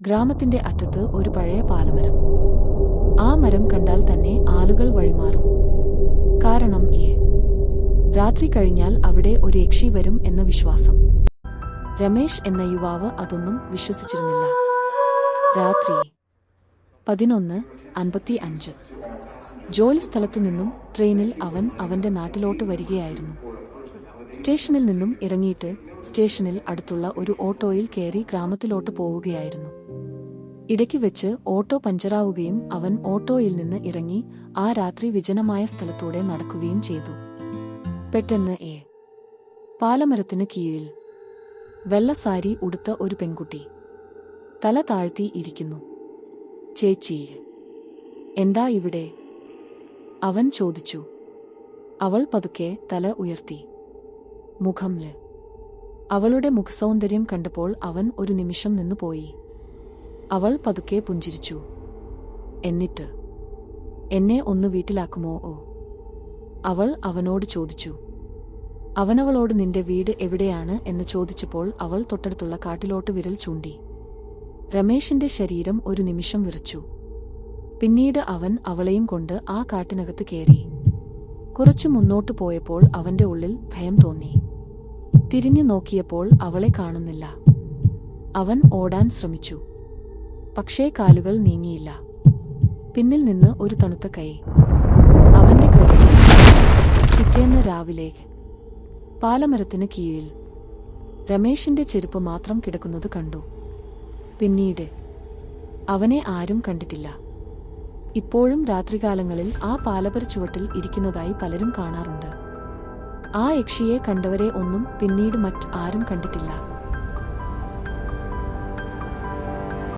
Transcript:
ഗ്രാമത്തിന്റെ അറ്റത്ത് ഒരു പഴയ പാലമരം. ആ മരം കണ്ടാൽ തന്നെ ആളുകൾ വഴിമാറും. കാരണം രാത്രി കഴിഞ്ഞാൽ അവിടെ ഒരു യക്ഷി വരും എന്ന വിശ്വാസം. രമേശ് എന്ന യുവാവ് അതൊന്നും വിശ്വസിച്ചിരുന്നില്ല. രാത്രി 11:55 ജോലിസ്ഥലത്തുനിന്നും ട്രെയിനിൽ അവൻ അവന്റെ നാട്ടിലോട്ട് വരികയായിരുന്നു. സ്റ്റേഷനിൽ നിന്നും ഇറങ്ങിയിട്ട് സ്റ്റേഷനിൽ അടുത്തുള്ള ഒരു ഓട്ടോയിൽ കയറി ഗ്രാമത്തിലോട്ട് പോവുകയായിരുന്നു. ഇടയ്ക്ക് വെച്ച് ഓട്ടോ പഞ്ചറാവുകയും അവൻ ഓട്ടോയിൽ നിന്ന് ഇറങ്ങി ആ രാത്രി വിജനമായ സ്ഥലത്തൂടെ നടക്കുകയും ചെയ്തു. പെട്ടെന്ന് പാലമരത്തിന് കീഴിൽ വെള്ളസാരി ഉടുത്ത ഒരു പെൺകുട്ടി തല താഴ്ത്തി ഇരിക്കുന്നു. ചേച്ചി, എന്താ ഇവിടെ? അവൻ ചോദിച്ചു. അവൾ പതുക്കെ തല ഉയർത്തി. മുഖംല്. അവളുടെ മുഖസൗന്ദര്യം കണ്ടപ്പോൾ അവൻ ഒരു നിമിഷം നിന്നുപോയി. അവൾ പതുക്കെ പുഞ്ചിരിച്ചു. എന്നിട്ട്, എന്നെ ഒന്ന് വീട്ടിലാക്കുമോ? അവൾ അവനോട് ചോദിച്ചു. അവനവളോട് നിന്റെ വീട് എവിടെയാണ് എന്ന് ചോദിച്ചപ്പോൾ അവൾ തൊട്ടടുത്തുള്ള കാട്ടിലോട്ട് വിരൽ ചൂണ്ടി. രമേശിന്റെ ശരീരം ഒരു നിമിഷം വിറച്ചു. പിന്നീട് അവൻ അവളെയും കൊണ്ട് ആ കാട്ടിനകത്ത് കയറി. കുറച്ചു മുന്നോട്ടു പോയപ്പോൾ അവന്റെ ഉള്ളിൽ ഭയം തോന്നി. തിരിഞ്ഞു നോക്കിയപ്പോൾ അവളെ കാണുന്നില്ല. അവൻ ഓടാൻ ശ്രമിച്ചു. പക്ഷേ കാലുകൾ നീങ്ങിയില്ല. പിന്നിൽ നിന്ന് ഒരു തണുത്ത കൈ അവന്റെ കഴുത്തിൽ. പിറ്റേന്ന് രാവിലെ പാലമരത്തിന് കീഴിൽ രമേശിന്റെ ചെരുപ്പ് മാത്രം കിടക്കുന്നത് കണ്ടു. പിന്നീട് അവനെ ആരും കണ്ടിട്ടില്ല. ഇപ്പോഴും രാത്രികാലങ്ങളിൽ ആ പാലമര ചുവട്ടിൽ ഇരിക്കുന്നതായി പലരും കാണാറുണ്ട്. ആ യക്ഷിയെ കണ്ടവരെ ഒന്നും പിന്നീട് മറ്റാരും കണ്ടിട്ടില്ല.